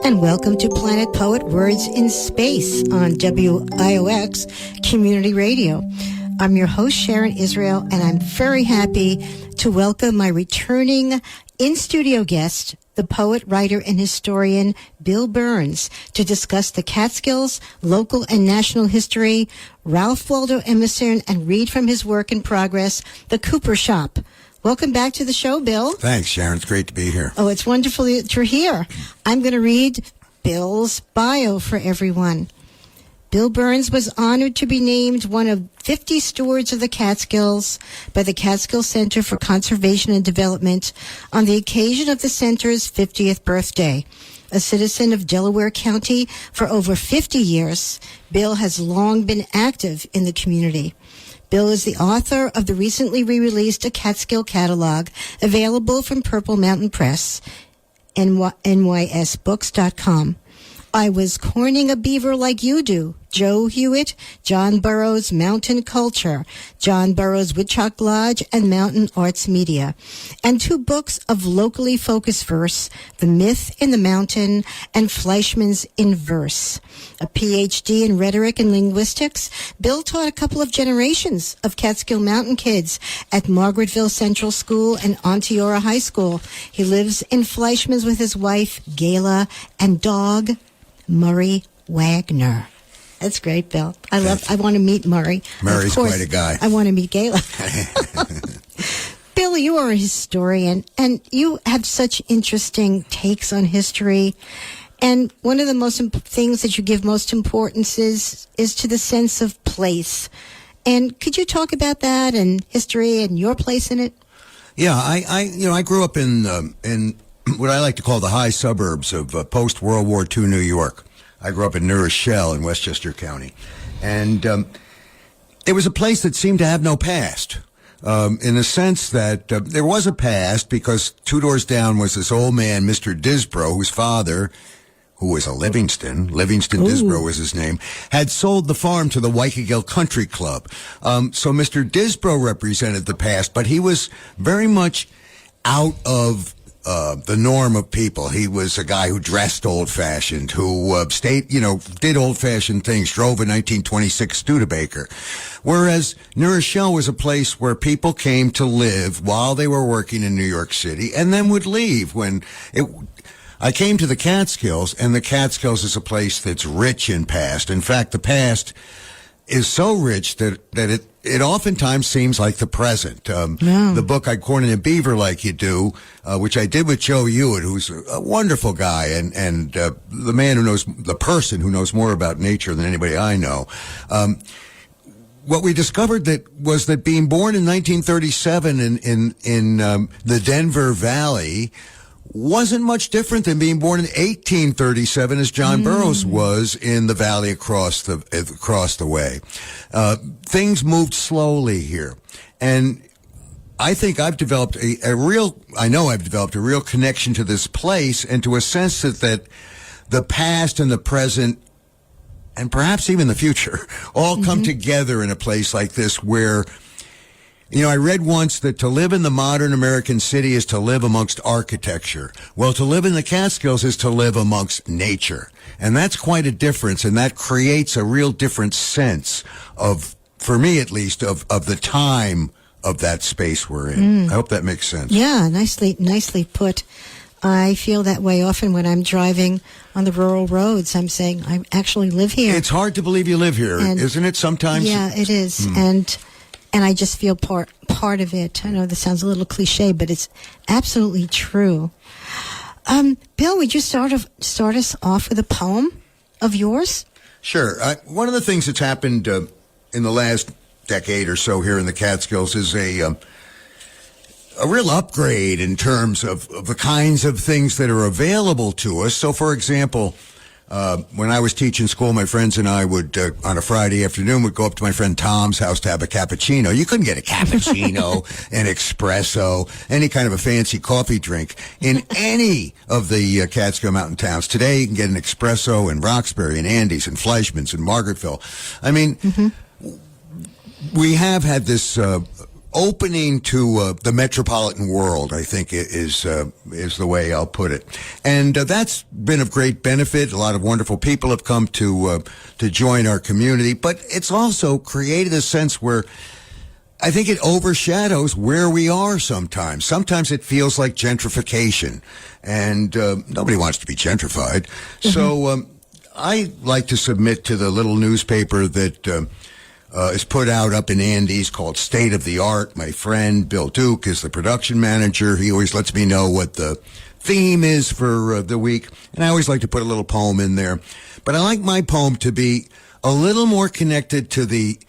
And welcome to Planet Poet Words in Space on WIOX Community Radio. I'm your host, Sharon Israel, and I'm very happy to welcome my returning in-studio guest, the poet, writer, and historian Bill Birns, to discuss the Catskills, local and national history, Ralph Waldo Emerson, and read from his work in progress, The Cooper Shop. Welcome back to the show, Bill. Thanks, Sharon. It's great to be here. Oh, it's wonderful that you're here. I'm going to read Bill's bio for everyone. Bill Birns was honored to be named one of 50 stewards of the Catskills by the Catskill Center for Conservation and Development on the occasion of the center's 50th birthday. A citizen of Delaware County for over 50 years, Bill has long been active in the community. Bill is the author of the recently re-released A Catskill Catalog, available from Purple Mountain Press, nysbooks.com. I was corning a beaver like you do. Joe Hewitt, John Burroughs' Mountain Culture, John Burroughs' Woodchuck Lodge, and Mountain Arts Media. And 2 books of locally focused verse, The Myth in the Mountain and Fleischmanns in Verse. A Ph.D. in Rhetoric and Linguistics, Bill taught a couple of generations of Catskill Mountain kids at Margaretville Central School and Onteora High School. He lives in Fleischmanns with his wife, Gayla, and dog, Murray Wagner. That's great, Bill. I want to meet Murray. Murray's quite a guy. I want to meet Gayla. Bill, you are a historian, and you have such interesting takes on history. And one of the things that you give most importance is to the sense of place. And could you talk about that and history and your place in it? Yeah, I grew up in what I like to call the high suburbs of post-World War II New York. I grew up in New Rochelle in Westchester County. And it was a place that seemed to have no past, in the sense that there was a past because 2 doors down was this old man, Mr. Disbrow, whose father, who was a Livingston Disbrow was his name, had sold the farm to the Waikagill Country Club. So Mr. Disbrow represented the past, but he was very much out of the norm of people. He was a guy who dressed old-fashioned, who did old-fashioned things, drove a 1926 Studebaker. Whereas New Rochelle was a place where people came to live while they were working in New York City and then would leave. I came to the Catskills, and the Catskills is a place that's rich in past. In fact, the past is so rich that it oftentimes seems like the present. The book I Cornered a Beaver Like You Do, which I did with Joe Hewitt, who's a wonderful guy and the person who knows more about nature than anybody I know. What we discovered was that being born in 1937 in the Denver Valley wasn't much different than being born in 1837 as John Burroughs was in the valley across the way. Things moved slowly here. And I think I've developed a real connection to this place and to a sense that the past and the present and perhaps even the future all come together in a place like this where, I read once that to live in the modern American city is to live amongst architecture. Well, to live in the Catskills is to live amongst nature. And that's quite a difference, and that creates a real different sense of, for me at least, of the time of that space we're in. I hope that makes sense. Yeah, nicely put. I feel that way often when I'm driving on the rural roads. I'm saying, I actually live here. It's hard to believe you live here, isn't it, sometimes? Yeah, it is. And I just feel part of it. I know this sounds a little cliche, but it's absolutely true. Bill, would you start us off with a poem of yours? Sure. One of the things that's happened in the last decade or so here in the Catskills is a real upgrade in terms of the kinds of things that are available to us. So, for example, when I was teaching school, my friends and I would, on a Friday afternoon, would go up to my friend Tom's house to have a cappuccino. You couldn't get a cappuccino, an espresso, any kind of a fancy coffee drink in any of the Catskill Mountain towns. Today, you can get an espresso in Roxbury and Andes and Fleischmanns and Margaretville. I mean, we have had this opening to the metropolitan world, I think is the way I'll put it. And that's been of great benefit. A lot of wonderful people have come to join our community, but it's also created a sense where I think it overshadows where we are sometimes. Sometimes it feels like gentrification, and nobody wants to be gentrified. Mm-hmm. So I like to submit to the little newspaper that is put out up in Andes called State of the Art. My friend Bill Duke is the production manager. He always lets me know what the theme is for the week, and I always like to put a little poem in there. But I like my poem to be a little more connected to the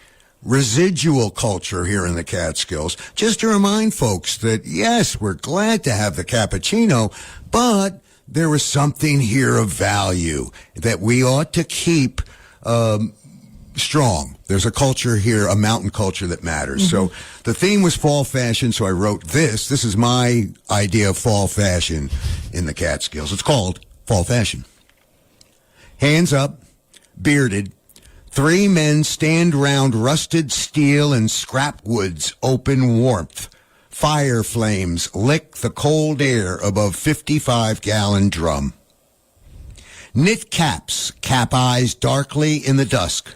residual culture here in the Catskills, just to remind folks that, yes, we're glad to have the cappuccino, but there is something here of value that we ought to keep strong. There's a culture here, a mountain culture that matters. Mm-hmm. So the theme was fall fashion, so I wrote this. This is my idea of fall fashion in the Catskills. It's called fall fashion. Hands up, bearded, 3 men stand round rusted steel and scrap wood's open warmth. Fire flames lick the cold air above 55-gallon drum. Knit caps cap eyes darkly in the dusk.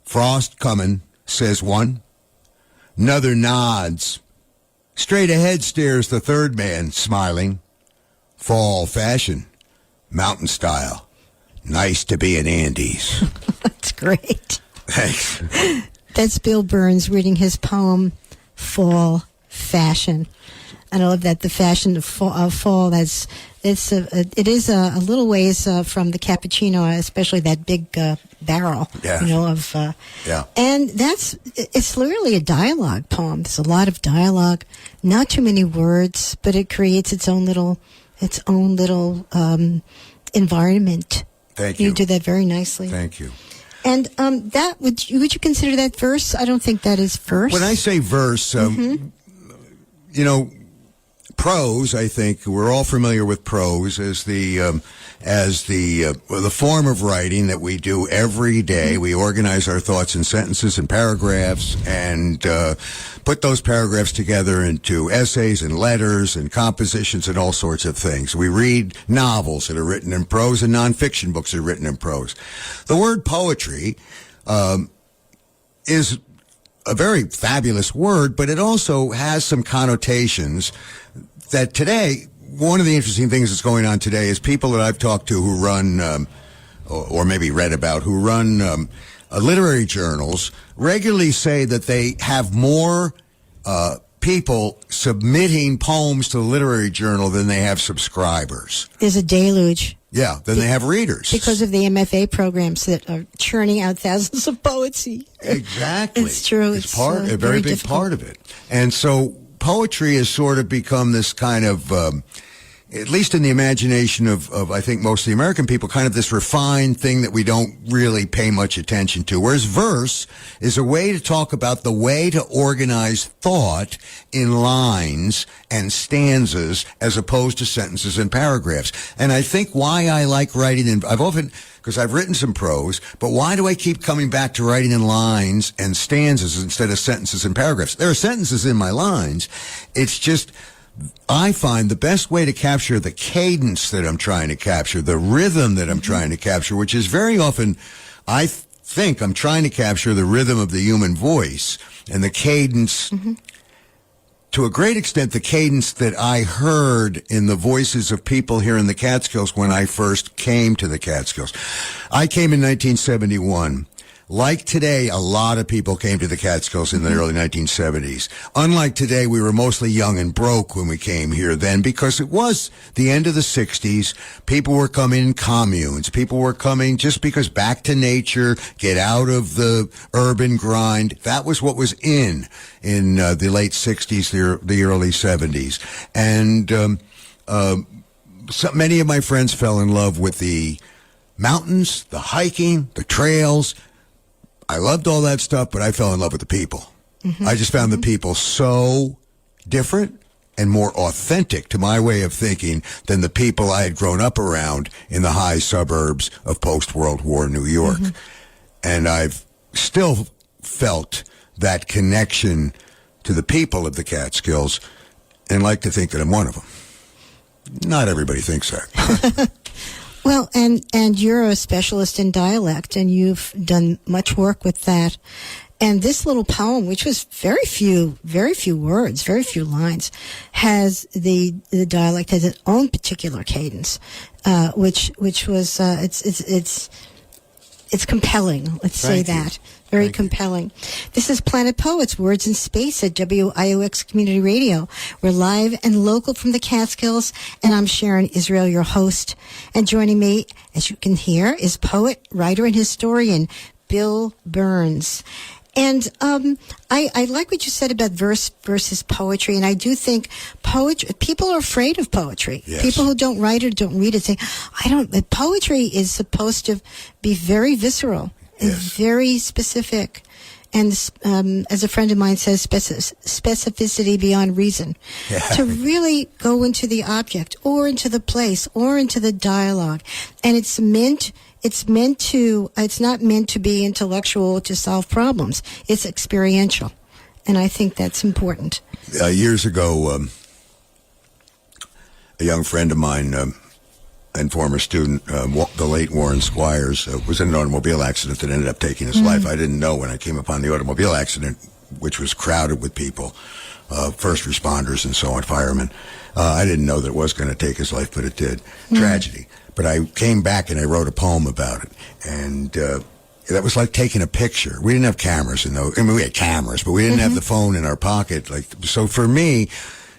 Frost comin', says one. 'Nother nods. Straight ahead stares the third man, smiling. Fall fashion, mountain style. Nice to be in Andes. That's great. Thanks. That's Bill Birns reading his poem, Fall Fashion. And I love that, the fashion of fall. It is a little ways from the cappuccino, especially that big barrel, yeah. Yeah. And it's literally a dialogue poem. There's a lot of dialogue, not too many words, but it creates its own little environment. Thank you. You did that very nicely. Thank you. And that would you consider that verse? I don't think that is verse. When I say verse, prose, I think we're all familiar with prose as the form of writing that we do every day. Mm-hmm. We organize our thoughts in sentences and paragraphs and put those paragraphs together into essays and letters and compositions and all sorts of things. We read novels that are written in prose and nonfiction books that are written in prose. The word poetry is a very fabulous word, but it also has some connotations that today, one of the interesting things that's going on today is people that I've talked to who run, or maybe read about, who run literary journals, regularly say that they have more people submitting poems to the literary journal than they have subscribers. There's a deluge. Yeah, then they have readers. Because of the MFA programs that are churning out thousands of poetry. Exactly. It's true. It's a very big difficult part of it. And so poetry has sort of become this kind of, at least in the imagination of I think most of the American people, kind of this refined thing that we don't really pay much attention to. Whereas verse is a way to talk about the way to organize thought in lines and stanzas as opposed to sentences and paragraphs. And I think why I like writing because I've written some prose, but why do I keep coming back to writing in lines and stanzas instead of sentences and paragraphs? There are sentences in my lines. It's just, I find the best way to capture the cadence that I'm trying to capture, the rhythm that I'm trying to capture, which is very often, I think I'm trying to capture the rhythm of the human voice and the cadence, to a great extent, the cadence that I heard in the voices of people here in the Catskills when I first came to the Catskills. I came in 1971. Like today, a lot of people came to the Catskills in the early 1970s. Unlike today, we were mostly young and broke when we came here then because it was the end of the 60s. People were coming in communes. People were coming just because back to nature, get out of the urban grind. That was what was in the late 60s, the early 70s. And so many of my friends fell in love with the mountains, the hiking, the trails. I loved all that stuff, but I fell in love with the people. I just found the people so different and more authentic to my way of thinking than the people I had grown up around in the high suburbs of post-World War New York. And I've still felt that connection to the people of the Catskills and like to think that I'm one of them. Not everybody thinks that. Well, and you're a specialist in dialect, and you've done much work with that. And this little poem, which was very few words, very few lines, has the dialect has its own particular cadence, which was it's compelling. Let's say that. Very compelling. This is Planet Poets, Words in Space at WIOX Community Radio. We're live and local from the Catskills, and I'm Sharon Israel, your host. And joining me, as you can hear, is poet, writer, and historian Bill Birns. And I like what you said about verse versus poetry, and I do think poetry. People are afraid of poetry. Yes. People who don't write or don't read it say, "I don't." Poetry is supposed to be very visceral and very specific, and as a friend of mine says, specificity beyond reason. Yeah. To really go into the object, or into the place, or into the dialogue, and it's not meant to be intellectual to solve problems. It's experiential. And I think that's important. Years ago, a young friend of mine and former student, the late Warren Squires, was in an automobile accident that ended up taking his life. I didn't know when I came upon the automobile accident, which was crowded with people, first responders and so on, firemen. I didn't know that it was going to take his life, but it did. Tragedy. But I came back and I wrote a poem about it. And that was like taking a picture. We didn't have cameras in those. I mean, we had cameras, but we didn't have the phone in our pocket. So for me,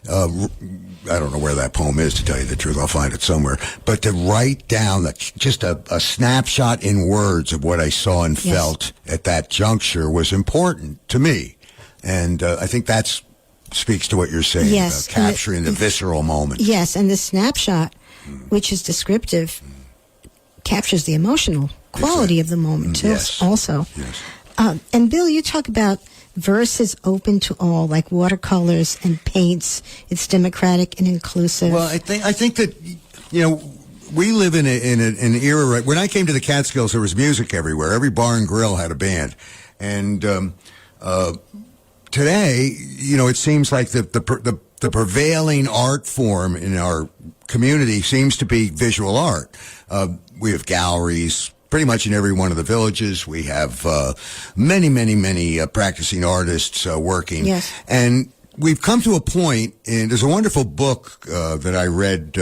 I don't know where that poem is, to tell you the truth. I'll find it somewhere. But to write down just a snapshot in words of what I saw and felt at that juncture was important to me. And I think that speaks to what you're saying about capturing the visceral moment. Yes, and the snapshot, which is descriptive, captures the emotional quality of the moment, too, also. Yes. And Bill, you talk about verses open to all, like watercolors and paints. It's democratic and inclusive. Well, I think that, we live in an era, right? When I came to the Catskills, there was music everywhere. Every bar and grill had a band. And today, it seems like the prevailing art form in our community seems to be visual art. We have galleries pretty much in every one of the villages. We have many practicing artists working. Yes. And we've come to a point, and there's a wonderful book that I read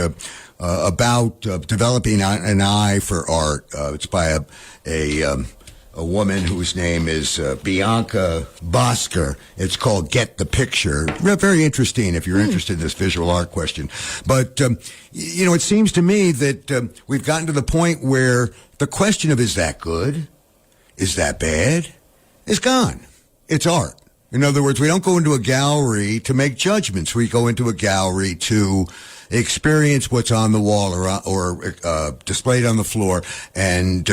about developing an eye for art. It's by a woman whose name is Bianca Bosker. It's called Get the Picture. Very interesting if you're interested in this visual art question. But, it seems to me that we've gotten to the point where the question of is that good, is that bad, is gone. It's art. In other words, we don't go into a gallery to make judgments. We go into a gallery to experience what's on the wall or displayed on the floor, and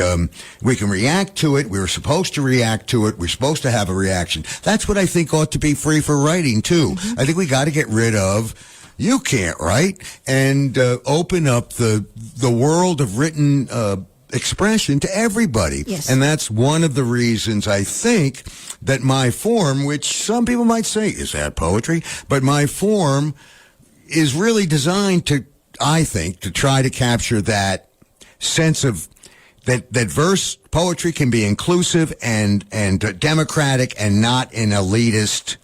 we can react to it. We were supposed to react to it. We're supposed to have a reaction. That's what I think ought to be free for writing, too. I think we got to get rid of you can't write and open up the world of written expression to everybody. Yes. And that's one of the reasons I think that my form, which some people might say, is that poetry? But my form is really designed to try to capture that sense of that verse poetry can be inclusive and democratic and not an elitist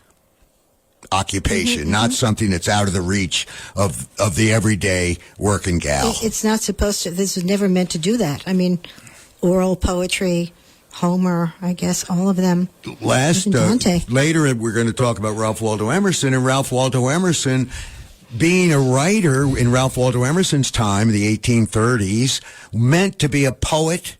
occupation, not something that's out of the reach of the everyday working gal. It's not supposed to. This was never meant to do that. I mean, oral poetry, Homer, I guess, all of them. Later, we're going to talk about Ralph Waldo Emerson, and Ralph Waldo Emerson, being a writer in Ralph Waldo Emerson's time, the 1830s, meant to be a poet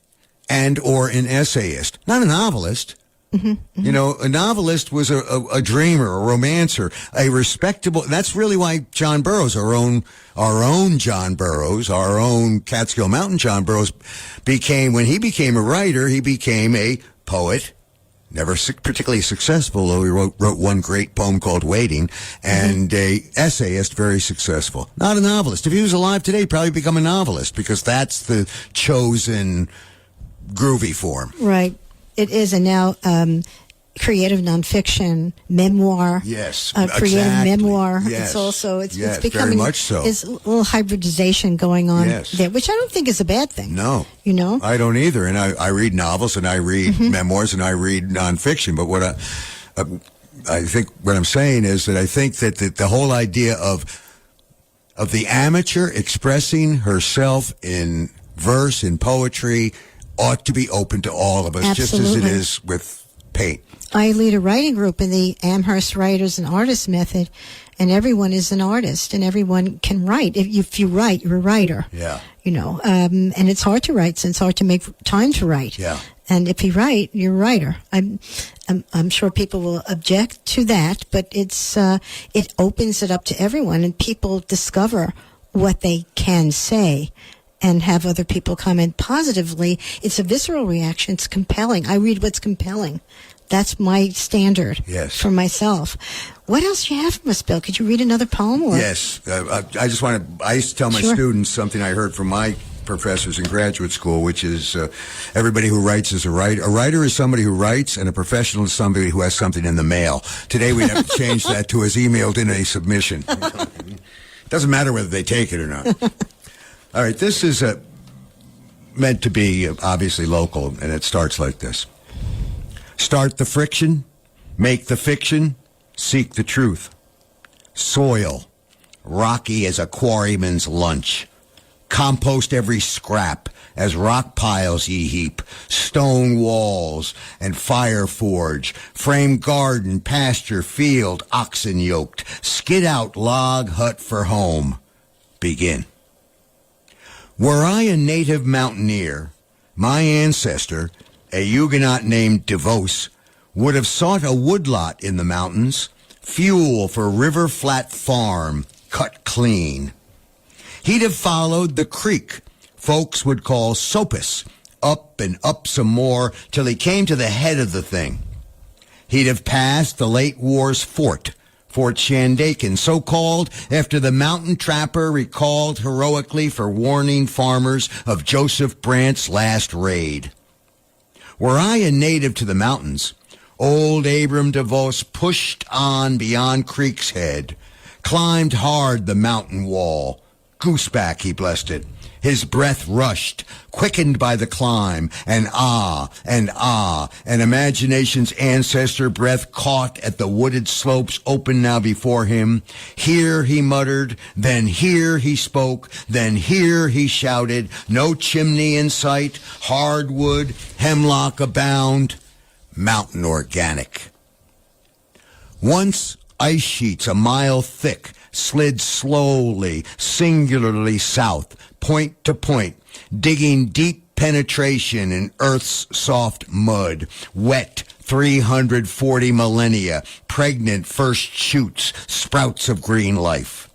and or an essayist, not a novelist. A novelist was a dreamer, a romancer, a respectable. That's really why John Burroughs, our own John Burroughs, our own Catskill Mountain John Burroughs, when he became a writer, he became a poet. Never particularly successful, though he wrote one great poem called Waiting, and a essayist, very successful. Not a novelist. If he was alive today, he'd probably become a novelist, because that's the chosen groovy form. Right. It is. And now creative nonfiction, memoir. Yes, creative exactly. memoir. Yes. It's also it's Yes, becoming very much so. There's a little hybridization going on there, which I don't think is a bad thing. No, you know, I don't either. And I read novels and I read memoirs and I read nonfiction. But what I think what I'm saying is that I think that the whole idea of the amateur expressing herself in verse, in poetry, ought to be open to all of us, Absolutely. just as it is with paint. I lead a writing group in the Amherst Writers and Artists Method, and everyone is an artist, and everyone can write. If you write, you're a writer. Yeah. You know, and it's hard to write, so it's hard to make time to write. Yeah. And if you write, you're a writer. I'm sure people will object to that, but it opens it up to everyone, and people discover what they can say and have other people comment positively. It's a visceral reaction. It's compelling. I read what's compelling. That's my standard for myself. What else do you have from us, Bill? Could you read another poem? Or? Yes. I used to tell my students something I heard from my professors in graduate school, which is everybody who writes is a writer. A writer is somebody who writes, and a professional is somebody who has something in the mail. Today we have to change that to has emailed in a submission. Doesn't matter whether they take it or not. All right, this is meant to be obviously local, and it starts like this. Start the friction, make the fiction, seek the truth. Soil, rocky as a quarryman's lunch. Compost every scrap, as rock piles ye heap, stone walls and fire forge, frame garden, pasture, field, oxen yoked, skid out log hut for home. Begin. Were I a native mountaineer, my ancestor, a Huguenot named DeVos, would have sought a woodlot in the mountains, fuel for River Flat Farm, cut clean. He'd have followed the creek folks would call Sopus, up and up some more till he came to the head of the thing. He'd have passed the late war's fort, Fort Shandaken, so called after the mountain trapper recalled heroically for warning farmers of Joseph Brandt's last raid. Were I a native to the mountains, old Abram DeVos pushed on beyond Creek's Head, climbed hard the mountain wall. Gooseback, he blessed it. His breath rushed, quickened by the climb, and imagination's ancestor breath caught at the wooded slopes open now before him. Here he muttered, then here he spoke, then here he shouted, no chimney in sight, hardwood, hemlock abound, mountain organic. Once ice sheets a mile thick slid slowly, singularly south, point to point, digging deep penetration in Earth's soft mud, wet 340 millennia, pregnant first shoots, sprouts of green life.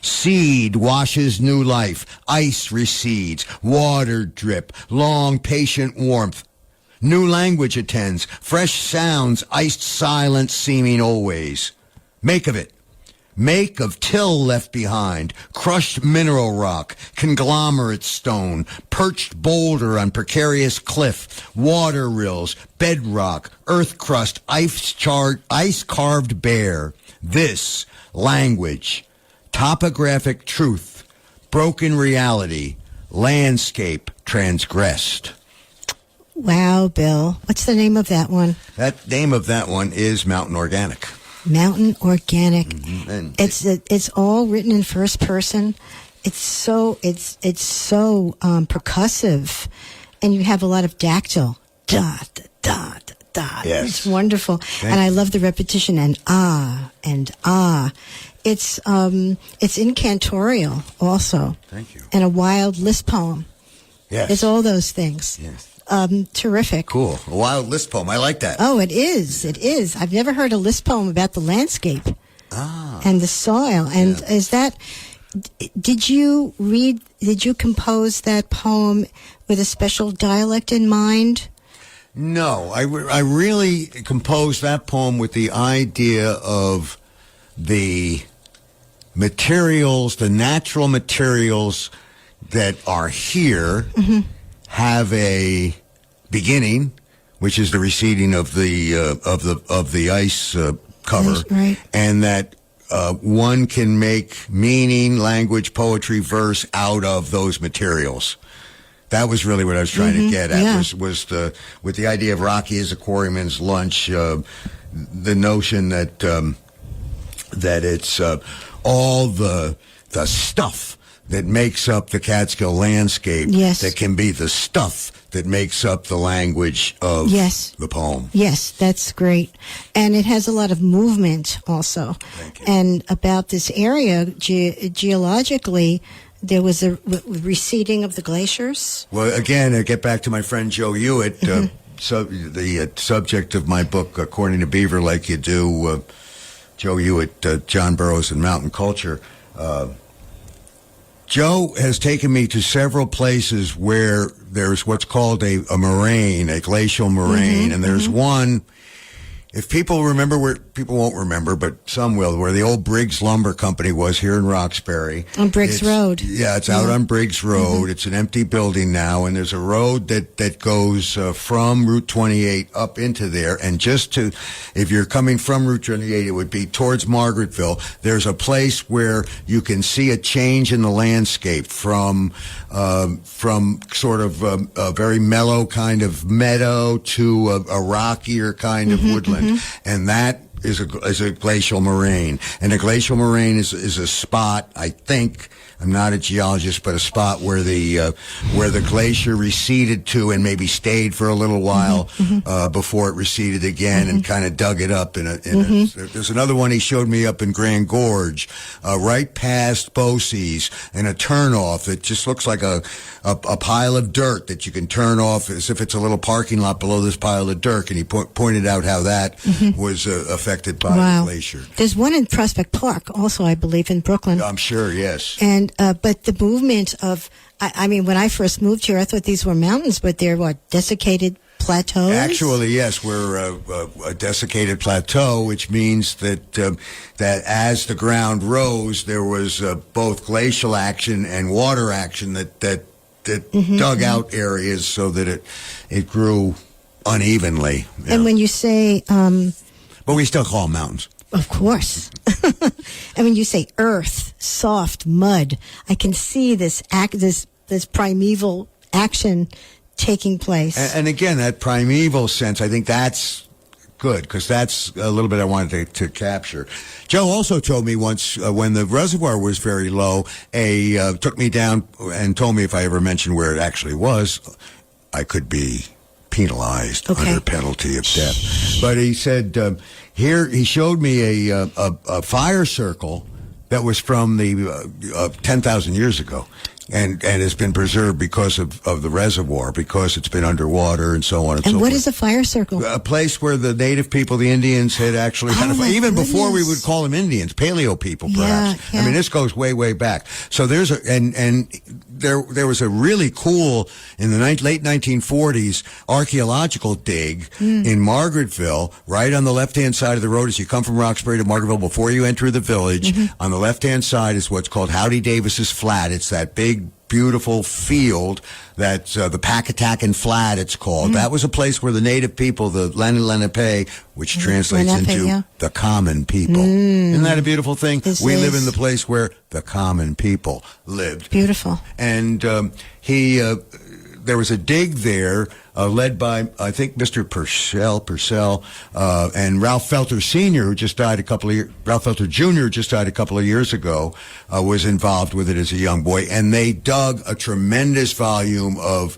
Seed washes new life, ice recedes, water drip, long patient warmth. New language attends, fresh sounds, iced silence seeming always. Make of it. Make of till left behind, crushed mineral rock, conglomerate stone, perched boulder on precarious cliff, water rills, bedrock, earth crust, ice carved bare. This language, topographic truth, broken reality, landscape transgressed. Wow, Bill. What's the name of that one? That name of that one is Mountain Organic. Mountain Organic. Mm-hmm. And it's all written in first person. It's so percussive, and you have a lot of dactyl. Dot dot dot. Yes. It's wonderful, and I love the repetition and ah. It's incantorial also. Thank you. And a wild list poem. Yes. It's all those things. Yes. Terrific. Cool. A wild list poem. I like that. Oh, it is. It is. I've never heard a list poem about the landscape and the soil. And is that, did you compose that poem with a special dialect in mind? No, I really composed that poem with the idea of the materials, the natural materials that are here have a beginning which is the receding of the ice cover, right. and that one can make meaning, language, poetry, verse out of those materials. That was really what I was trying to get at. Yeah. Was with the idea of Rocky as a quarryman's lunch, the notion that it's all the stuff that makes up the Catskill landscape, yes. that can be the stuff that makes up the language of yes. the poem. Yes, that's great. And it has a lot of movement also. Thank you. And about this area, geologically, there was a receding of the glaciers. Well, again, I get back to my friend Joe Hewitt, so the subject of my book, According to Beaver Like You Do, Joe Hewitt, John Burroughs and Mountain Culture. Joe has taken me to several places where there's what's called a moraine, a glacial moraine, and there's one. If people remember, where people won't remember, but some will, where the old Briggs Lumber Company was here in Roxbury. On Briggs Road. Yeah, it's out on Briggs Road. It's an empty building now, and there's a road that goes from Route 28 up into there. And if you're coming from Route 28, it would be towards Margaretville. There's a place where you can see a change in the landscape from sort of a very mellow kind of meadow to a rockier kind of woodland. And that is a glacial moraine. And a glacial moraine is a spot, I think, I'm not a geologist, but a spot where the glacier receded to and maybe stayed for a little while before it receded again and kind of dug it up. There's another one he showed me up in Grand Gorge, right past Bosie's, and a turnoff that just looks like a pile of dirt that you can turn off as if it's a little parking lot below this pile of dirt. And he pointed out how that was affected by the glacier. There's one in Prospect Park also, I believe, in Brooklyn. I'm sure, yes. And but the movement of, I mean, when I first moved here, I thought these were mountains, but they're desiccated plateaus? Actually, yes, we're a desiccated plateau, which means that that as the ground rose, there was both glacial action and water action that dug out areas so that it grew unevenly. And when you say... but we still call them mountains. Of course. And when you say earth, soft, mud, I can see this primeval action taking place. And again, that primeval sense, I think that's good, because that's a little bit I wanted to capture. Joe also told me once, when the reservoir was very low, took me down and told me if I ever mentioned where it actually was, I could be penalized under penalty of death. But he said, here, he showed me a fire circle that was from the 10,000 years ago. And has been preserved because of the reservoir, because it's been underwater and so on and so forth. And what is a fire circle? A place where the native people, the Indians, had actually had even before we would call them Indians, paleo people, perhaps. Yeah. I mean, this goes way, way back. So there's there was a really cool, in the late 1940s, archaeological dig in Margaretville, right on the left-hand side of the road as you come from Roxbury to Margaretville before you enter the village. On the left-hand side is what's called Howdy Davis's Flat. It's that big, beautiful field that's the Packatacken Flat, it's called. That was a place where the native people, the Lenape, which translates into the common people. Isn't that a beautiful thing? We live in the place where the common people lived. Beautiful. And there was a dig there led by, I think, Mr. Purcell, and Ralph Felter Sr., who just died Ralph Felter Jr., just died a couple of years ago, was involved with it as a young boy. And they dug a tremendous volume of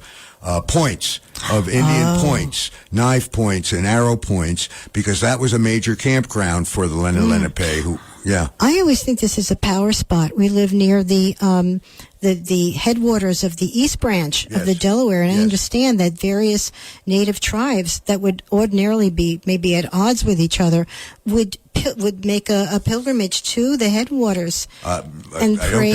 points, of Indian points, knife points and arrow points, because that was a major campground for the Lenape, I always think this is a power spot. We live near the headwaters of the East Branch of the Delaware, and I understand that various native tribes that would ordinarily be maybe at odds with each other would make a pilgrimage to the headwaters and pray.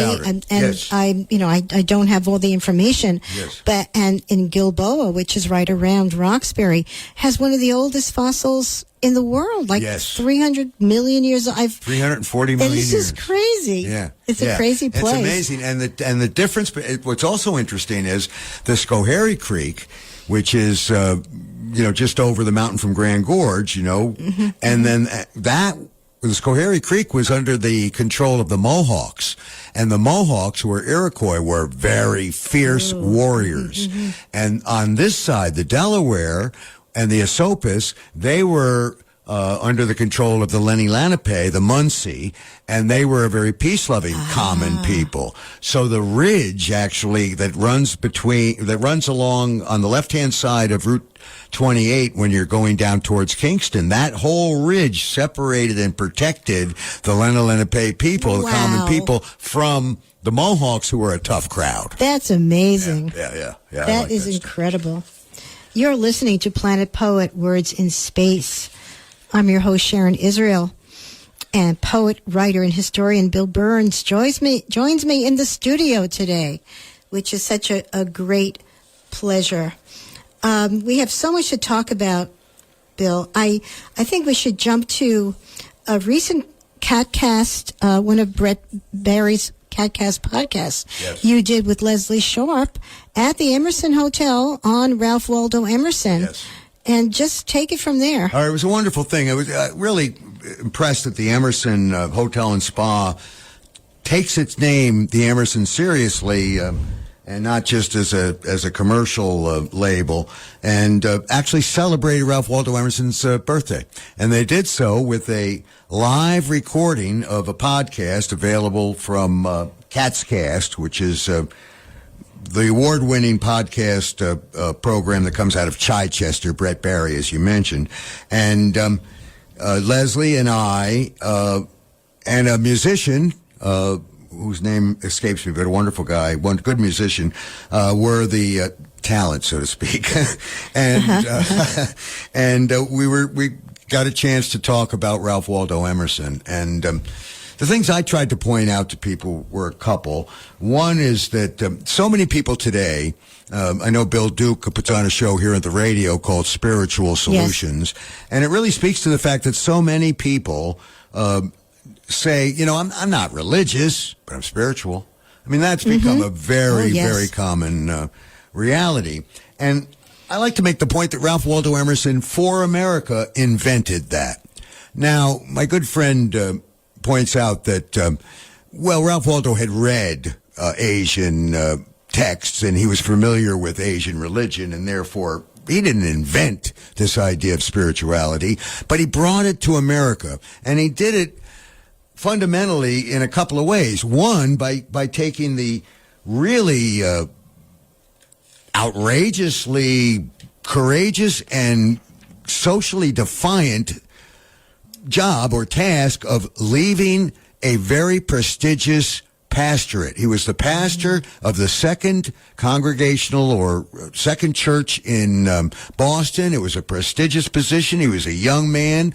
I don't have all the information, but in Gilboa, which is right around Roxbury, has one of the oldest fossils in the world, 300 million years. 340 million years. This is crazy. Yeah, it's a crazy place. It's amazing, and the difference. What's also interesting is the Schoharie Creek, which is just over the mountain from Grand Gorge, and then the Schoharie Creek was under the control of the Mohawks, and the Mohawks, who were Iroquois, were very fierce warriors. And on this side, the Delaware and the Esopus, they were under the control of the Lenni Lenape, the Munsee, and they were a very peace-loving common people. So the ridge actually that runs along on the left-hand side of Route 28 when you're going down towards Kingston, that whole ridge separated and protected the Lenni Lenape people, the common people, from the Mohawks, who were a tough crowd. That's amazing. Yeah. That is incredible. You're listening to Planet Poet, Words in Space. I'm your host, Sharon Israel, and poet, writer, and historian Bill Birns joins me in the studio today, which is such a great pleasure. We have so much to talk about, Bill. I think we should jump to a recent Catcast, one of Brett Barry's Catcast podcasts you did with Leslie Sharp at the Emerson Hotel on Ralph Waldo Emerson. Yes. And just take it from there. All right, it was a wonderful thing. I was really impressed that the Emerson Hotel and Spa takes its name, the Emerson, seriously, and not just as a commercial label, and actually celebrated Ralph Waldo Emerson's birthday. And they did so with a live recording of a podcast available from Catscast, which is the award-winning podcast program that comes out of Chichester, Brett Barry, as you mentioned. And Leslie and I, and a musician, whose name escapes me, but a wonderful guy, one good musician, were the talent, so to speak. And we got a chance to talk about Ralph Waldo Emerson. And the things I tried to point out to people were a couple. One is that so many people today, I know Bill Duke puts on a show here at the radio called Spiritual Solutions, and it really speaks to the fact that so many people say, I'm not religious, but I'm spiritual. I mean, that's become a very, very common reality. And I like to make the point that Ralph Waldo Emerson, for America, invented that. Now, my good friend points out that, Ralph Waldo had read Asian texts, and he was familiar with Asian religion, and therefore he didn't invent this idea of spirituality, but he brought it to America, and he did it fundamentally in a couple of ways. One, by taking the really outrageously courageous and socially defiant job or task of leaving a very prestigious pastorate. He was the pastor of the Second Congregational or Second Church in Boston. It was a prestigious position. He was a young man.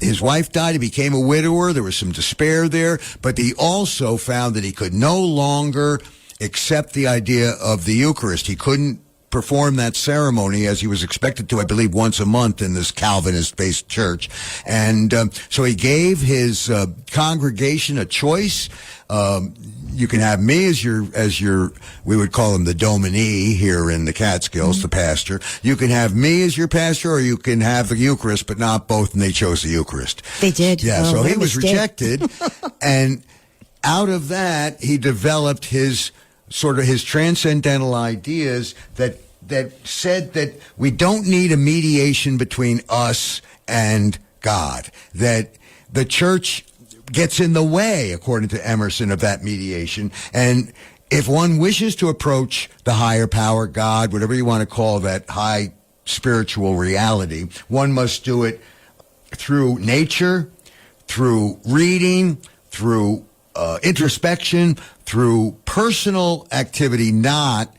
His wife died. He became a widower. There was some despair there, but he also found that he could no longer accept the idea of the Eucharist. He couldn't perform that ceremony as he was expected to, I believe, once a month in this Calvinist-based church. And so he gave his congregation a choice. You can have me as your, we would call him the dominee here in the Catskills, the pastor. You can have me as your pastor, or you can have the Eucharist, but not both, and they chose the Eucharist. They did. Yeah, so he was rejected. And out of that, he developed his transcendental ideas that said that we don't need a mediation between us and God, that the church gets in the way, according to Emerson, of that mediation. And if one wishes to approach the higher power, God, whatever you want to call that high spiritual reality, one must do it through nature, through reading, through introspection, through personal activity, not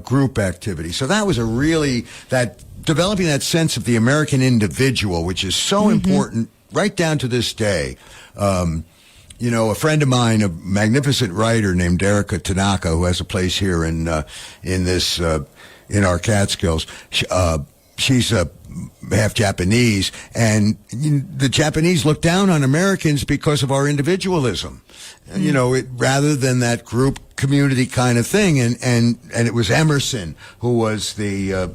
group activity. So that was developing that sense of the American individual, which is so important right down to this day. A friend of mine, a magnificent writer named Erica Tanaka, who has a place here in our Catskills, she's half Japanese, and the Japanese look down on Americans because of our individualism. You know, rather than that group community kind of thing, and it was Emerson who was the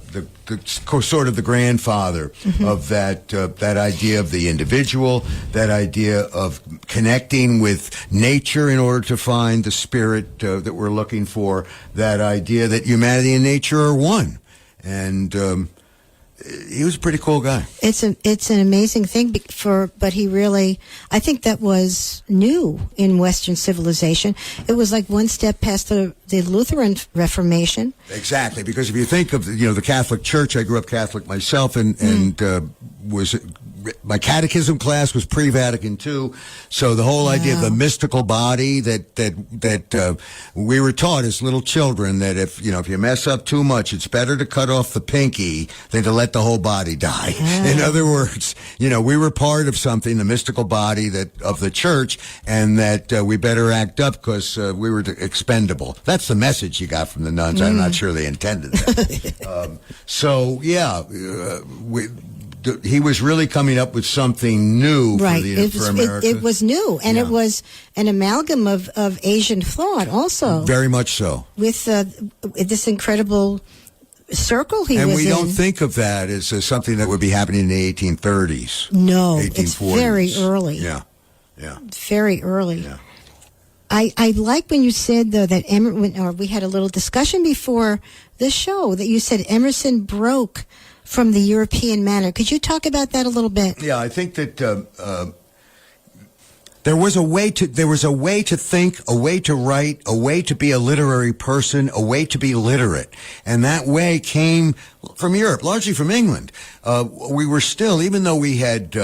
sort of the grandfather of that idea of the individual, that idea of connecting with nature in order to find the spirit that we're looking for, that idea that humanity and nature are one, and he was a pretty cool guy. It's an amazing thing but he really, I think that was new in Western civilization. It was like one step past the Lutheran Reformation. Exactly, because if you think of the Catholic Church, I grew up Catholic myself, and was. My catechism class was pre-Vatican II, so the whole idea of the mystical body that we were taught as little children, that if you mess up too much, it's better to cut off the pinky than to let the whole body die. In other words, we were part of something, the mystical body of the church, and that we better act up because we were expendable. That's the message you got from the nuns. I'm not sure they intended that. He was really coming up with something new for America. It was new, and it was an amalgam of Asian thought also. Very much so. With this incredible circle he was in. And we don't think of that as something that would be happening in the 1830s. No, 1840s. It's very early. Yeah. Very early. Yeah. I like when you said, though, that we had a little discussion before the show, that you said Emerson broke from the European manner. Could you talk about that a little bit? Yeah, I think that there was a way to think, a way to write, a way to be a literary person, a way to be literate, and that way came from Europe, largely from England. We were still, even though we had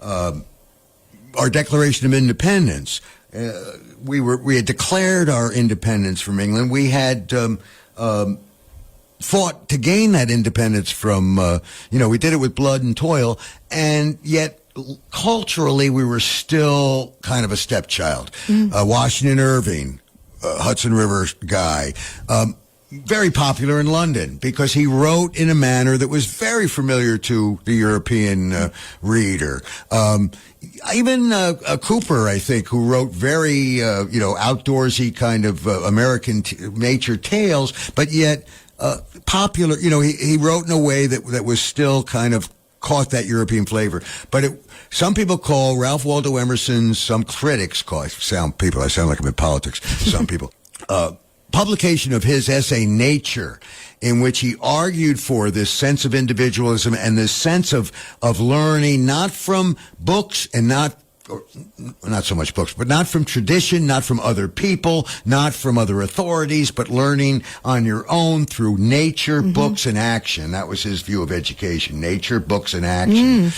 our Declaration of Independence, we had declared our independence from England. We had fought to gain that independence from, we did it with blood and toil, and yet culturally we were still kind of a stepchild. Washington Irving, Hudson River guy, very popular in London because he wrote in a manner that was very familiar to the European reader. Even Cooper, I think, who wrote very, outdoorsy kind of American nature tales, but yet popular, he wrote in a way that was still kind of caught that European flavor. But some people call Ralph Waldo Emerson, some critics call, I sound like I'm in politics, some people, publication of his essay, Nature, in which he argued for this sense of individualism and this sense of learning, not from books and not so much books, but not from tradition, not from other people, not from other authorities, but learning on your own through nature, books, and action. That was his view of education, nature, books, and action.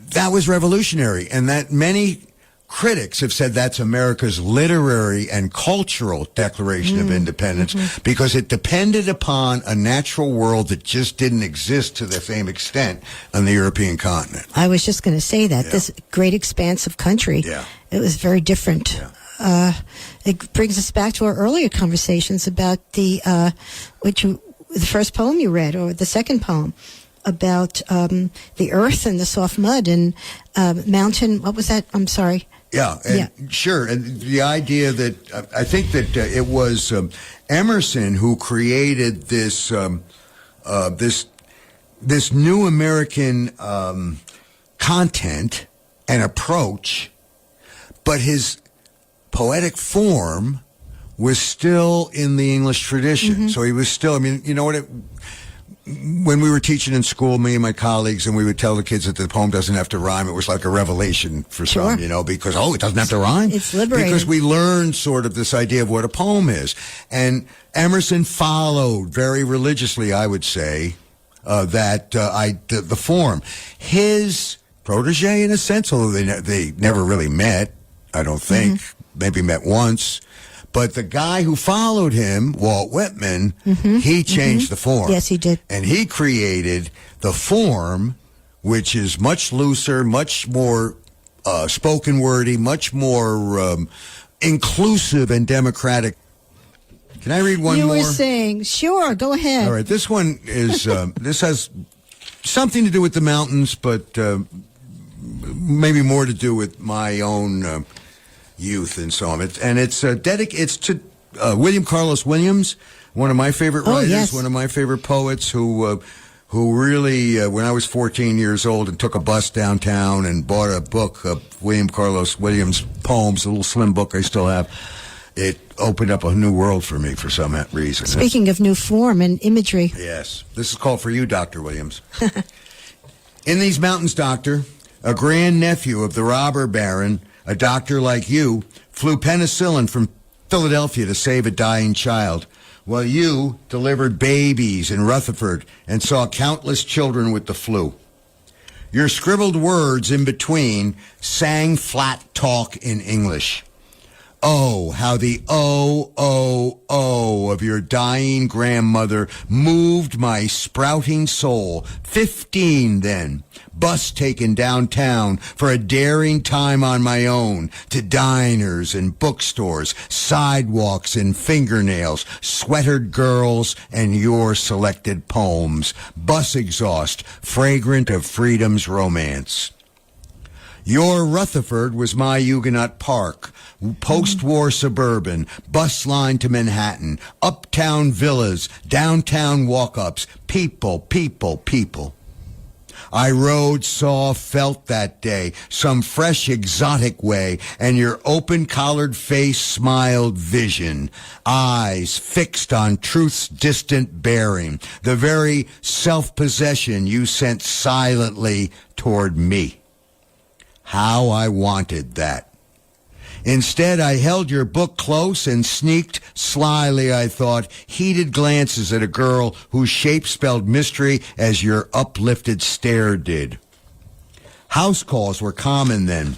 That was revolutionary, and that many critics have said that's America's literary and cultural Declaration of Independence because it depended upon a natural world that just didn't exist to the same extent on the European continent. I was just going to say that. This great expanse of country, it was very different. It brings us back to our earlier conversations about the first poem you read, or the second poem, about the earth and the soft mud and mountain. What was that? I'm sorry. Sure. And the idea that I think that it was Emerson who created this this new American content and approach, but his poetic form was still in the English tradition. So he was still. When we were teaching in school, me and my colleagues, and we would tell the kids that the poem doesn't have to rhyme, it was like a revelation for some, because, it doesn't have to rhyme? It's liberating. Because we learned sort of this idea of what a poem is. And Emerson followed very religiously, I would say, the form. His protege, in a sense, although they never really met, I don't think, maybe met once. But the guy who followed him, Walt Whitman, he changed the form. Yes, he did. And he created the form, which is much looser, much more spoken wordy, much more inclusive and democratic. Can I read one you more? were saying, sure, go ahead. All right, this one is, this has something to do with the mountains, but maybe more to do with my own youth and so on. It's to William Carlos Williams, one of my favorite writers, yes. one of my favorite poets who really, when I was 14 years old and took a bus downtown and bought a book of William Carlos Williams' poems, a little slim book I still have, it opened up a new world for me for some reason. Speaking of new form and imagery. Yes. This is called for you, Dr. Williams. In these mountains, Doctor, a grandnephew of the robber baron, a doctor like you, flew penicillin from Philadelphia to save a dying child, while you delivered babies in Rutherford and saw countless children with the flu. Your scribbled words in between sang flat talk in English. Oh, how the oh of your dying grandmother moved my sprouting soul. 15 then, bus taken downtown for a daring time on my own, to diners and bookstores, sidewalks and fingernails, sweatered girls and your selected poems, bus exhaust, fragrant of freedom's romance. Your Rutherford was my Huguenot Park, post-war suburban, bus line to Manhattan, uptown villas, downtown walk-ups, people. I rode, saw, felt that day, some fresh exotic way, and your open-collared face smiled vision, eyes fixed on truth's distant bearing, the very self-possession you sent silently toward me. How I wanted that. Instead, I held your book close and sneaked slyly, I thought, heated glances at a girl whose shape spelled mystery as your uplifted stare did. House calls were common then,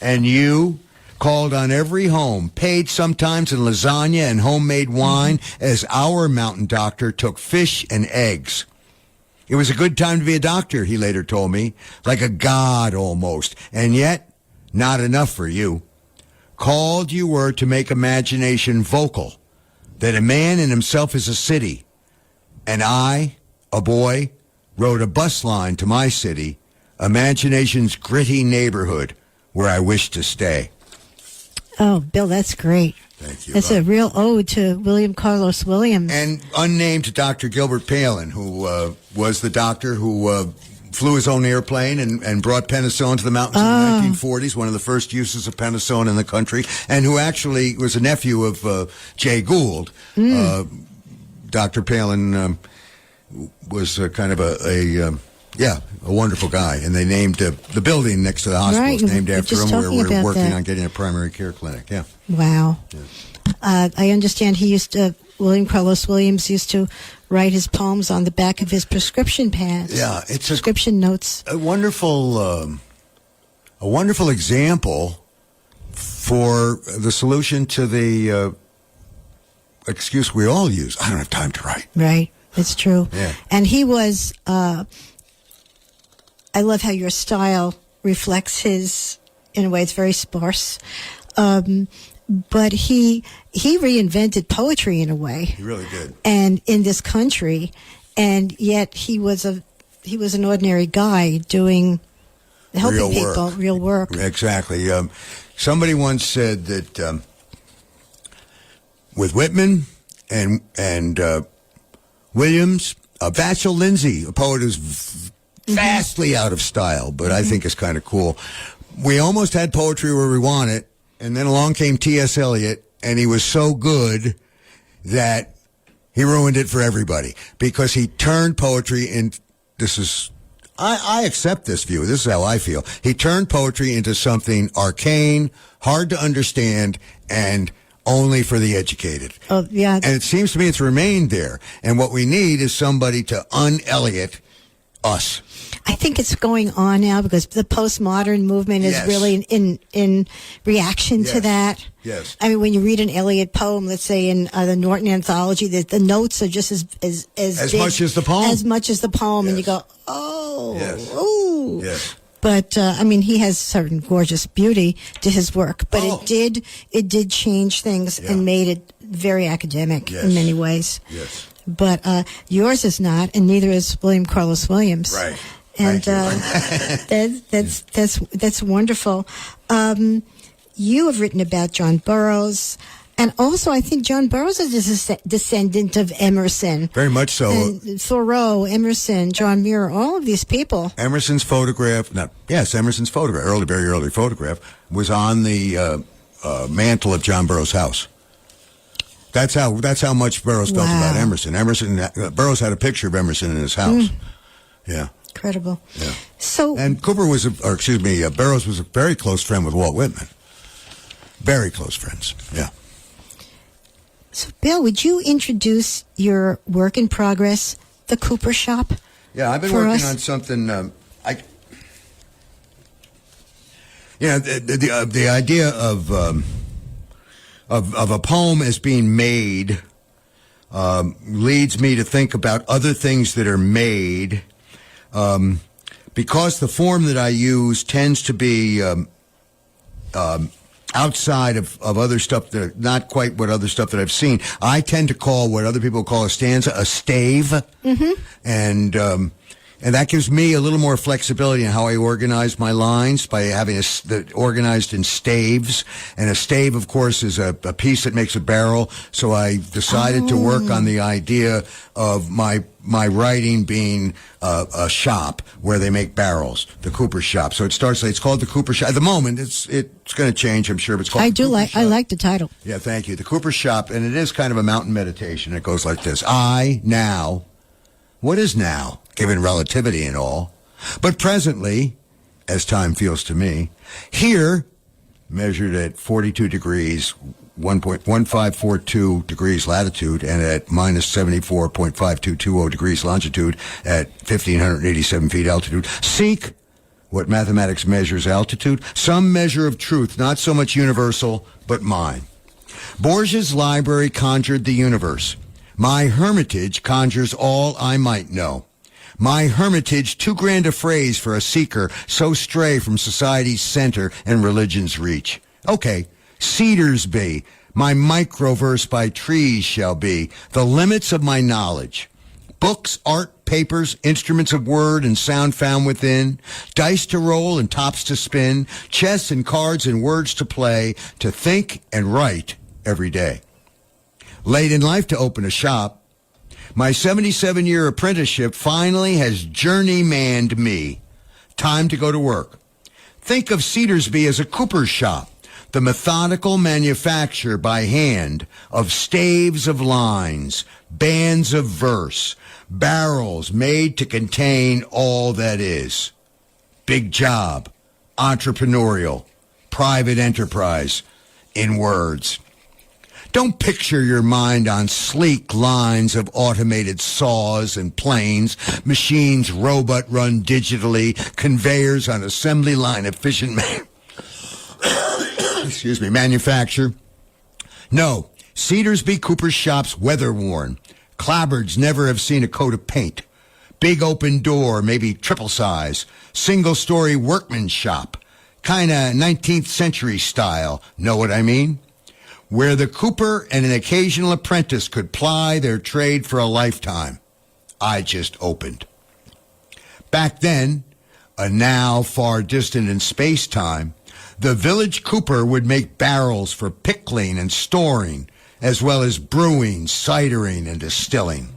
and you called on every home, paid sometimes in lasagna and homemade wine as our mountain doctor took fish and eggs. It was a good time to be a doctor, he later told me, like a god almost, and yet not enough for you. Called you were to make imagination vocal, that a man in himself is a city, and I, a boy, rode a bus line to my city, imagination's gritty neighborhood, where I wished to stay. Oh, Bill, that's great. Thank you. That's a real ode to William Carlos Williams. And unnamed Dr. Gilbert Palin, who was the doctor who flew his own airplane and brought penicillin to the mountains in the 1940s, one of the first uses of penicillin in the country, and who actually was a nephew of Jay Gould. Dr. Palin was kind of a wonderful guy, and they named the building next to the hospital is named after him, where we're working on getting a primary care clinic. Yeah. Wow. Yeah. I understand William Carlos Williams used to write his poems on the back of his prescription pads. Yeah, it's prescription notes. A wonderful example for the solution to the excuse we all use. I don't have time to write. Right. It's true. Yeah. And he was, I love how your style reflects his, in a way it's very sparse. But he reinvented poetry in a way. He really did. And in this country, and yet he was an ordinary guy helping people, real work. Exactly. Somebody once said that with Whitman and Williams, Vachel Lindsay, a poet who's vastly out of style, but I think is kind of cool. We almost had poetry where we want it. And then along came T.S. Eliot, and he was so good that he ruined it for everybody because he turned poetry into, I accept this view. This is how I feel. He turned poetry into something arcane, hard to understand, and only for the educated. Oh, yeah. And it seems to me it's remained there. And what we need is somebody to un-Eliot us. I think it's going on now because the postmodern movement is really in reaction to that. Yes. I mean, when you read an Eliot poem, let's say in the Norton Anthology, the notes are just as big, much as the poem. As much as the poem, and you go, ooh. Yes. But I mean, he has certain gorgeous beauty to his work, but it did change things and made it very academic Yes. in many ways. Yes. But yours is not, and neither is William Carlos Williams. Right. And Thank that's wonderful. You have written about John Burroughs, and also I think John Burroughs is a descendant of Emerson. Very much so. And Thoreau, Emerson, John Muir, all of these people. Emerson's photograph, Emerson's photograph, very early photograph, was on the mantle of John Burroughs' house. That's how much Burroughs felt about Emerson. Burroughs had a picture of Emerson in his house. Yeah. Incredible. Yeah. So, and Burroughs was a very close friend with Walt Whitman. Very close friends. Yeah. So, Bill, would you introduce your work in progress, the Cooper Shop? Yeah, I've been working on something. The idea of a poem as being made leads me to think about other things that are made, because the form that I use tends to be outside of other stuff that are not quite what other stuff that I've seen. I tend to call what other people call a stanza a stave, and that gives me a little more flexibility in how I organize my lines by having organized in staves. And a stave, of course, is a piece that makes a barrel. So I decided to work on the idea of my writing being a shop where they make barrels, the Cooper Shop. So it's called the Cooper Shop. At the moment, it's going to change, I'm sure, but it's called the Cooper Shop. I like the title. Yeah, thank you. The Cooper Shop, and it is kind of a mountain meditation. It goes like this. What is now, given relativity and all, but presently, as time feels to me, here, measured at 42 degrees, 1.1542 degrees latitude, and at minus 74.5220 degrees longitude at 1,587 feet altitude, seek what mathematics measures altitude, some measure of truth, not so much universal, but mine. Borges' library conjured the universe. My hermitage conjures all I might know. My hermitage, too grand a phrase for a seeker, so stray from society's center and religion's reach. Okay, cedars be, my microverse by trees shall be, the limits of my knowledge. Books, art, papers, instruments of word and sound found within, dice to roll and tops to spin, chess and cards and words to play, to think and write every day. Late in life to open a shop, my 77-year apprenticeship finally has journeymanned me. Time to go to work. Think of Cedarsby as a Cooper's shop, the methodical manufacture by hand of staves of lines, bands of verse, barrels made to contain all that is. Big job, entrepreneurial, private enterprise, in words. Don't picture your mind on sleek lines of automated saws and planes, machines robot run digitally, conveyors on assembly line efficient manufacture. No, Cedarsby Cooper Shop's weather worn. Clapboards never have seen a coat of paint. Big open door, maybe triple size. Single story workman's shop. Kinda 19th century style. Know what I mean? Where the cooper and an occasional apprentice could ply their trade for a lifetime. I just opened. Back then, a now far distant in space-time, the village cooper would make barrels for pickling and storing, as well as brewing, cidering, and distilling.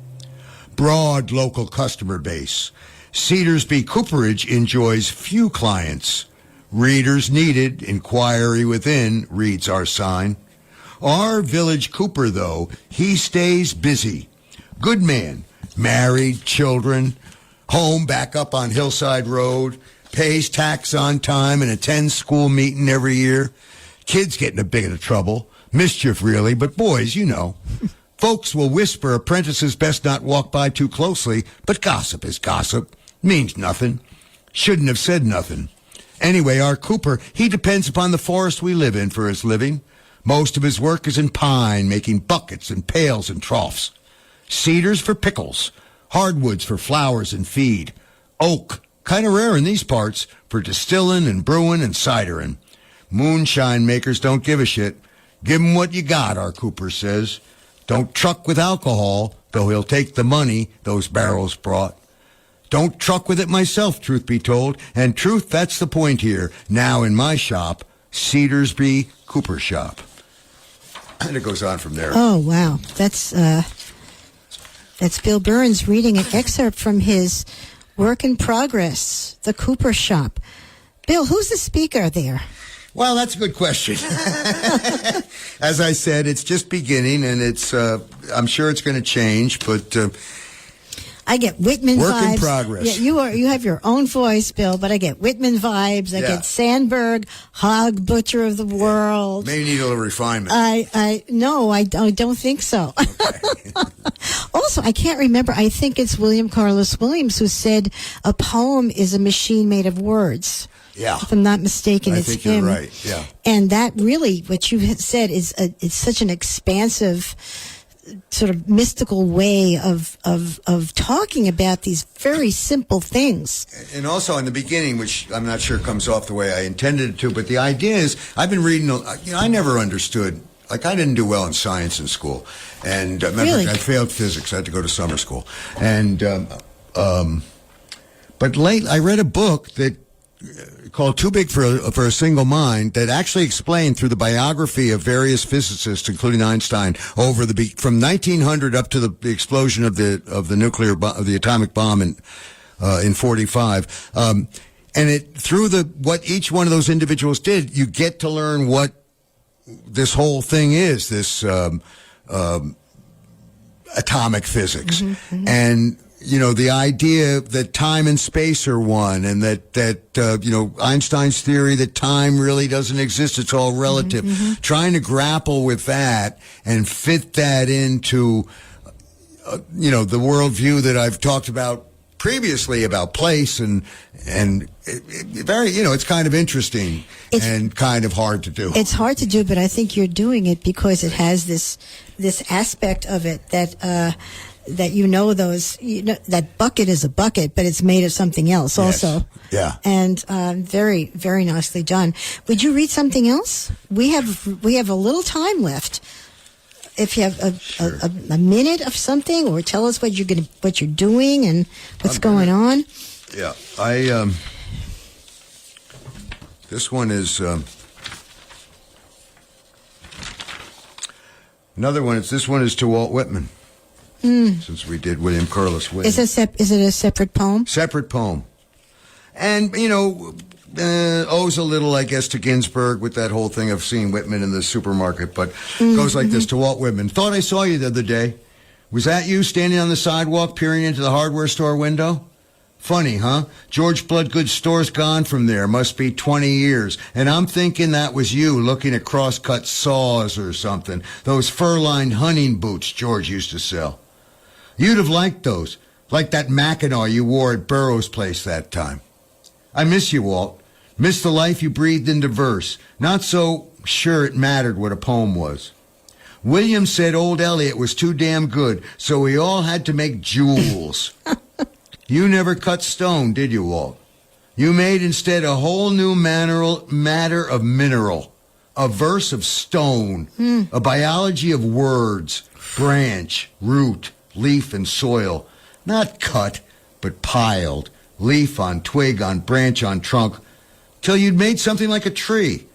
Broad local customer base. Cedarsby Cooperage enjoys few clients. Readers needed, inquiry within, reads our sign. Our village cooper, though, he stays busy. Good man, married, children, home back up on Hillside Road, pays tax on time and attends school meeting every year. Kids get in a bit of trouble. Mischief, really, but boys, you know. Folks will whisper apprentices best not walk by too closely, but gossip is gossip. Means nothing. Shouldn't have said nothing. Anyway, our cooper, he depends upon the forest we live in for his living. Most of his work is in pine, making buckets and pails and troughs. Cedars for pickles. Hardwoods for flowers and feed. Oak, kind of rare in these parts, for distilling and brewing and cidering. Moonshine makers don't give a shit. Give him what you got, our Cooper says. Don't truck with alcohol, though he'll take the money those barrels brought. Don't truck with it myself, truth be told. And truth, that's the point here. Now in my shop, Cedarsby Cooper Shop. And it goes on from there. Oh, wow. That's Bill Birns reading an excerpt from his work in progress, The Cooper Shop. Bill, who's the speaker there? Well, that's a good question. As I said, it's just beginning, and it's I'm sure it's going to change, but I get Whitman vibes. Work in progress. Yeah, you have your own voice, Bill, but I get Whitman vibes. I get Sandberg, hog butcher of the world. Maybe need a little refinement. No, I don't think so. Okay. Also, I can't remember. I think it's William Carlos Williams who said a poem is a machine made of words. Yeah. If I'm not mistaken, it's think him. You're right. Yeah. And that really, what you had said, it's such an expansive, sort of mystical way of talking about these very simple things. And also in the beginning, which I'm not sure comes off the way I intended it to, but the idea is I've been reading. I never understood. Like, I didn't do well in science in school, and Really? I failed physics. I had to go to summer school, and but late I read a book that. Called Too Big for a Single Mind, that actually explained through the biography of various physicists, including Einstein, from 1900 up to the explosion of the atomic bomb in 45, and it through what each one of those individuals did, you get to learn what this whole thing is, this atomic physics, and. The idea that time and space are one, and that Einstein's theory that time really doesn't exist, it's all relative. Trying to grapple with that and fit that into, the worldview that I've talked about previously about place and very, it's kind of interesting and kind of hard to do. It's hard to do, but I think you're doing it because it has this aspect of it that that bucket is a bucket, but it's made of something else also. Yeah. And very, very nicely done. Would you read something else? We have a little time left. If you have a minute of something, or tell us what you're doing and what's going on. Yeah. This one is another one. This one is to Walt Whitman. Since we did William Carlos Whitman. Is it a separate poem? Separate poem. And, owes a little, I guess, to Ginsberg with that whole thing of seeing Whitman in the supermarket, but goes like this: to Walt Whitman. Thought I saw you the other day. Was that you standing on the sidewalk peering into the hardware store window? Funny, huh? George Bloodgood's store's gone from there. Must be 20 years. And I'm thinking that was you looking at cross-cut saws or something. Those fur-lined hunting boots George used to sell. You'd have liked those, like that Mackinaw you wore at Burroughs' place that time. I miss you, Walt. Miss the life you breathed into verse. Not so sure it mattered what a poem was. William said old Eliot was too damn good, so we all had to make jewels. You never cut stone, did you, Walt? You made instead a whole new matter of mineral, a verse of stone, a biology of words, branch, root, leaf, and soil. Not cut, but piled, leaf on twig, on branch, on trunk, till you'd made something like a tree,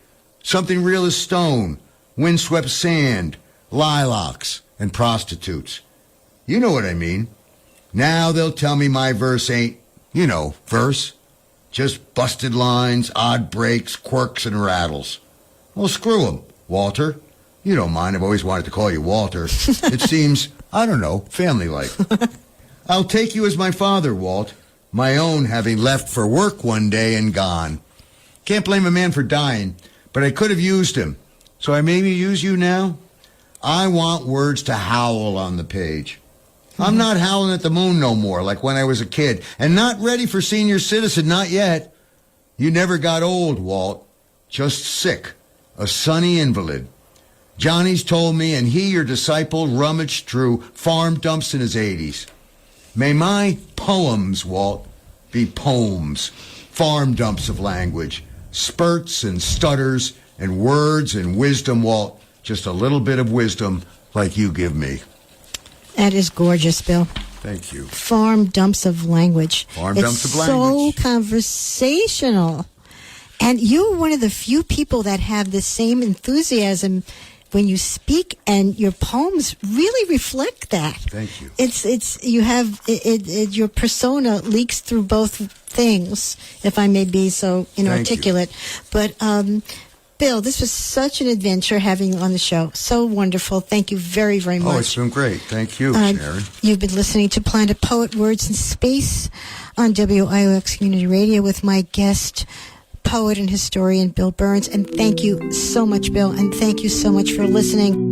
something real as stone, windswept sand, lilacs, and prostitutes. You know what I mean. Now they'll tell me my verse ain't, verse. Just busted lines, odd breaks, quirks, and rattles. Well, screw 'em, Walter. You don't mind, I've always wanted to call you Walter. It seems, I don't know, family-like. I'll take you as my father, Walt. My own having left for work one day and gone. Can't blame a man for dying, but I could have used him. So I maybe use you now? I want words to howl on the page. I'm not howling at the moon no more, like when I was a kid, and not ready for senior citizen, not yet. You never got old, Walt. Just sick, a sunny invalid. Johnny's told me, and he, your disciple, rummaged through farm dumps in his 80s. May my poems, Walt, be poems, farm dumps of language, spurts and stutters and words and wisdom, Walt, just a little bit of wisdom like you give me. That is gorgeous, Bill. Thank you. Farm dumps of language. Dumps of language. It's so conversational. And you're one of the few people that have the same enthusiasm when you speak, and your poems really reflect that. Thank you. You have your persona leaks through both things, if I may be so inarticulate. But Bill, this was such an adventure having you on the show. So wonderful. Thank you very, very much. Oh, it's been great. Thank you, Sharon. You've been listening to Planet Poet, Words in Space on WIOX Community Radio with my guest, poet and historian Bill Birns. And thank you so much, Bill, and thank you so much for listening.